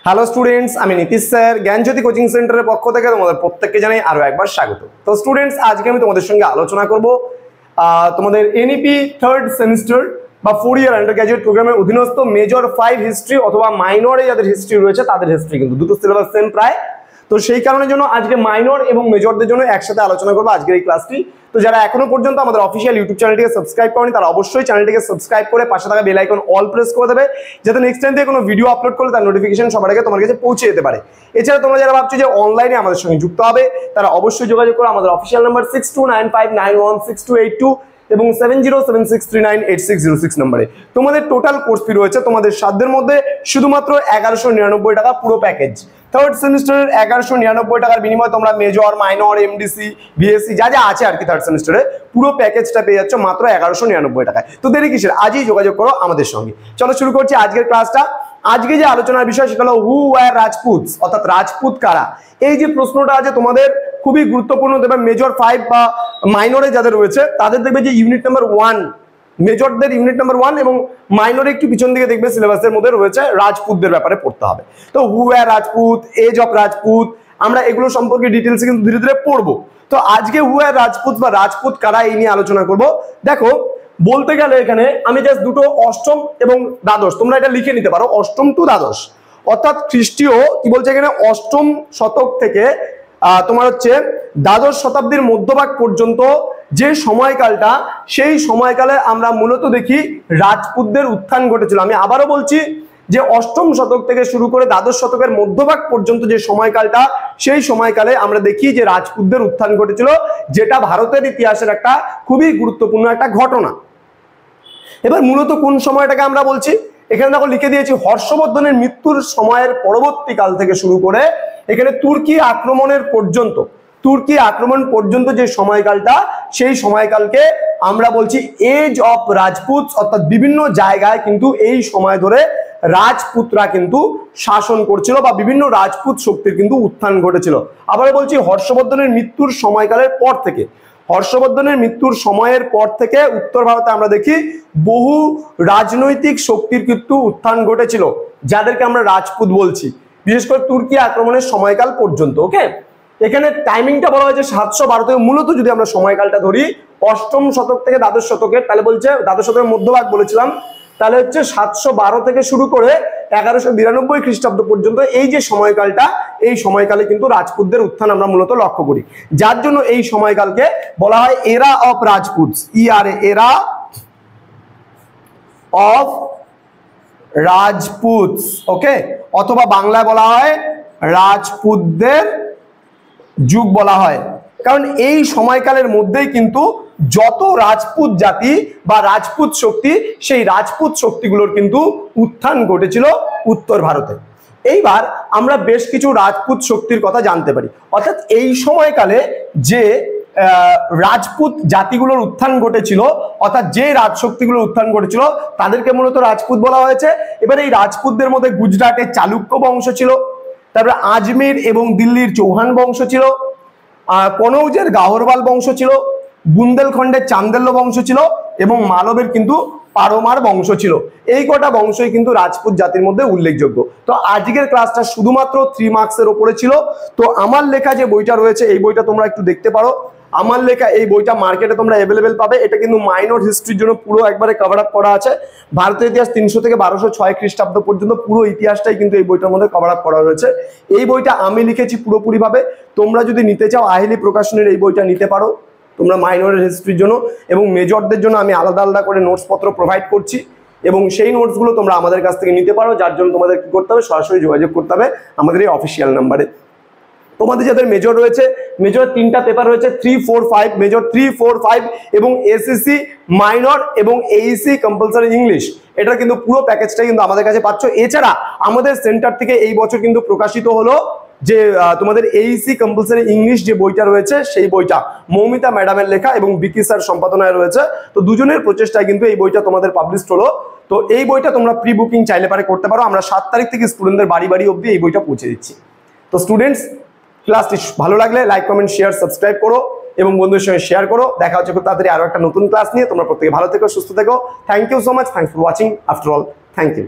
Hello students, আমি Nitish sir জ্ঞানজ্যোতি coaching সেন্টারের পক্ষ থেকে তোমাদের প্রত্যেককে জানাই আরো একবার স্বাগত। তো স্টুডেন্টস, আজকে আমি তোমাদের সঙ্গে আলোচনা করব তোমাদের এনইপি থার্ড সেমিস্টার বা 4 ইয়ার আন্ডার গ্র্যাজুয়েট প্রোগ্রামের অধীনস্থ মেজর 5 হিস্ট্রি অথবা মাইনরে যাদের হিস্ট্রি রয়েছে তাদের হিস্ট্রি কিন্তু দুটো সিলেবাস সেম প্রায়। তো সেই কারণের জন্য আজকে মাইনর এবং মেজরদের জন্য একসাথে আলোচনা করবো আজকের এই ক্লাসটি। তো যারা এখনো পর্যন্ত আমাদের অফিসিয়াল ইউটিউব চ্যানেলটিকে সাবস্ক্রাইব করেনি তারা অবশ্যই চ্যানেলটিকে সাবস্ক্রাইব করে পাশে থাকা বেল আইকন অল প্রেস করে দেবে, যাতে নেক্সট টাইম থেকে কোনো ভিডিও আপলোড করলে তার নোটিফিকেশন সবার আগে তোমার কাছে পৌঁছে যেতে পারে। এছাড়া তোমরা যারা ভাবছো যে অনলাইনে আমাদের সঙ্গে যুক্ত হবে তারা অবশ্যই যোগাযোগ করো আমাদের অফিসিয়াল নাম্বার 6295916282 এবং 7076398606 নম্বরে। তোমাদের টোটাল কোর্স ফি রয়েছে তোমাদের সাধ্যের মধ্যে শুধুমাত্র 1199 টাকা পুরো প্যাকেজ। থার্ড সেমিস্টারের 1199 টাকার বিনিময়ে তোমরা মেজর, মাইনর, এমডিসি, বিএসসি যা যা আছে আর কি থার্ড সেমিস্টারে পুরো প্যাকেজটা পেয়ে যাচ্ছ মাত্র 1199 টাকায়। তো দেরি কিসের, আজই যোগাযোগ করো আমাদের সঙ্গে। চলো শুরু করছি আজকের ক্লাসটা। আজকে যে আলোচনার বিষয় সেটা হলো হু ওয়্যার রাজপুতস, অর্থাৎ রাজপুত কারা। এই যে প্রশ্নটা আছে তোমাদের খুবই গুরুত্বপূর্ণ, দেখবে মেজর 5 বা মাইনরে যাদের রয়েছে তাদের দেখবে যে ইউনিট নাম্বার 1, মেজরদের ইউনিট নাম্বার 1 এবং মাইনরে একটু পিছন দিকে দেখবে সিলেবাসের মধ্যে রয়েছে রাজপুতদের ব্যাপারে পড়তে হবে। তো who were Rajput, age of Rajput, আমরা এগুলো সম্পর্কে ডিটেলসে কিন্তু ধীরে ধীরে পড়বো। তো আজকে হু ওয়্যার রাজপুত বা রাজপুত কারা এই নিয়ে আলোচনা করব। দেখো বলতে গেলে এখানে আমি জাস্ট দুটো অষ্টম এবং দ্বাদশ, তোমরা এটা লিখে নিতে পারো, অষ্টম টু দ্বাদশ, অর্থাৎ খ্রিস্টীয় কি বলছে এখানে অষ্টম শতক থেকে তোমার হচ্ছে দ্বাদশ শতাব্দীর মধ্যভাগ পর্যন্ত যে সময়কালটা, সেই সময়কালে আমরা মূলত দেখি রাজপুতদের উত্থান ঘটেছিল। আমি আবারও বলছি যে অষ্টম শতক থেকে শুরু করে দ্বাদশ শতকের মধ্যভাগ পর্যন্ত যে সময়কালটা, সেই সময়কালে আমরা দেখি যে রাজপুতদের উত্থান ঘটেছিল, যেটা ভারতের ইতিহাসের একটা খুবই গুরুত্বপূর্ণ একটা ঘটনা। এবার মূলত কোন সময়টাকে আমরা বলছি, এখানে দেখো লিখে দিয়েছি হর্ষবর্ধনের মৃত্যুর সময়ের পরবর্তীকাল থেকে শুরু করে এখানে তুর্কি আক্রমণ পর্যন্ত যে সময়কালটা, সেই সময়কালকে আমরা বলছি এজ অফ রাজপুত, অর্থাৎ বিভিন্ন জায়গায় কিন্তু এই সময় ধরে রাজপুতরা কিন্তু শাসন করছিল বা বিভিন্ন রাজপুত শক্তির কিন্তু উত্থান ঘটেছিল। আবার বলছি হর্ষবর্ধনের মৃত্যুর সময়কালের পর থেকে, হর্ষবর্ধনের মৃত্যুর সময়ের পর থেকে উত্তর ভারতে আমরা দেখি বহু রাজনৈতিক শক্তির কিন্তু উত্থান ঘটেছিল, যাদেরকে আমরা রাজপুত বলছি, বিশেষ করে তুর্কি আক্রমণের সময়কাল পর্যন্ত। ওকে, এখানে টাইমিংটা বলা হয়েছে 712 থেকে, মূলত যদি আমরা সময়কালটা ধরি অষ্টম শতক থেকে দ্বাদশ শতকের, তাহলে বলছে দ্বাদশ শতকের মধ্যভাগ বলেছিলাম, তাহলে হচ্ছে 712 থেকে শুরু করে 1192 খ্রিস্টাব্দ পর্যন্ত এই যে সময়কালটা, এই সময়কালে কিন্তু রাজপুতদের উত্থান আমরা মূলত লক্ষ্য করি, যার জন্য এই সময়কালকে বলা হয় এরা অফ রাজপুতস, এরা অফ রাজপুতস। ওকে, অথবা বাংলায় বলা হয় রাজপুতদের যুগ বলা হয়, কারণ এই সময়কালের মধ্যেই কিন্তু যত রাজপুত জাতি বা রাজপুত শক্তি, সেই রাজপুত শক্তিগুলোর কিন্তু উত্থান ঘটেছিল উত্তর ভারতে। এইবার আমরা বেশ কিছু রাজপুত শক্তির কথা জানতে পারি, অর্থাৎ এই সময়কালে যে রাজপুত জাতিগুলোর উত্থান ঘটেছিল, অর্থাৎ যে রাজশক্তিগুলোর উত্থান ঘটেছিল তাদেরকে মূলত রাজপুত বলা হয়েছে। এবার এই রাজপুতদের মধ্যে গুজরাটের চালুক্য বংশ ছিল, তারপরে আজমির এবং দিল্লির চৌহান বংশ ছিল, কনৌজের গাহরওয়াল বংশ ছিল, বুন্দেলখণ্ডের চান্দেল্য বংশ ছিল এবং মালবের কিন্তু পারমার বংশ ছিল। এই কটা বংশই কিন্তু রাজপুত জাতির মধ্যে উল্লেখযোগ্য। তো আজকের ক্লাসটা শুধুমাত্র 3 মার্কসের ওপরে ছিল। তো আমার লেখা যে বইটা রয়েছে এই বইটা তোমরা একটু দেখতে পারো। আমার লেখা এই বইটা মার্কেটে তোমরা অ্যাভেলেবেল পাবে। এটা কিন্তু মাইনর হিস্ট্রির জন্য পুরো একবারে কভার আপ করা আছে। ভারতের ইতিহাস 300 থেকে 1206 খ্রিস্টাব্দ পর্যন্ত পুরো ইতিহাসটাই কিন্তু এই বইটার মধ্যে কভার আপ করা রয়েছে। এই বইটা আমি লিখেছি পুরোপুরিভাবে। তোমরা যদি নিতে চাও আহেলি প্রকাশনের এই বইটা নিতে পারো তোমরা মাইনরের হিস্ট্রির জন্য, এবং মেজরদের জন্য আমি আলাদা আলাদা করে নোটসপত্র প্রোভাইড করছি, এবং সেই নোটসগুলো তোমরা আমাদের কাছ থেকে নিতে পারো, যার জন্য তোমাদের কি করতে হবে, সরাসরি যোগাযোগ করতে হবে আমাদের এই অফিসিয়াল নাম্বারে। তোমাদের যাদের মেজর রয়েছে, মেজর 3টা পেপার রয়েছে 3, 4, 5, মেজর 3, 4, 5 এবং এসএসসি মাইনর এবং এইসি কম্পালসারি ইংলিশ, এটা কিন্তু পুরো প্যাকেজটা কিন্তু আমাদের কাছে পাচ্ছ। এছাড়া আমাদের সেন্টার থেকে এই বছর কিন্তু প্রকাশিত হলো যে তোমাদের এইসি কম্পালসারি ইংলিশ যে বইটা রয়েছে, সেই বইটা মৌমিতা ম্যাডামের লেখা এবং বিকি স্যার সম্পাদনায় রয়েছে। তো দুজনের প্রচেষ্টায় কিন্তু এই বইটা তোমাদের পাবলিশড হলো। তো এই বইটা তোমরা প্রি বুকিং চাইলে পারে করতে পারো। আমরা 7 তারিখ থেকে স্টুডেন্টদের বাড়ি বাড়ি অবধি এই বইটা পৌঁছে দিচ্ছি। তো স্টুডেন্টস, ক্লাসটি ভালো লাগলে লাইক, কমেন্ট, শেয়ার, সাবস্ক্রাইব করো এবং বন্ধুদের সঙ্গে শেয়ার করো। দেখা হচ্ছে খুব তাড়াতাড়ি আরো একটা নতুন ক্লাস নিয়ে। তোমরা প্রত্যেকে ভালো থেকো, সুস্থ থেকো। Thank you so much. Thanks for watching. After all, thank you.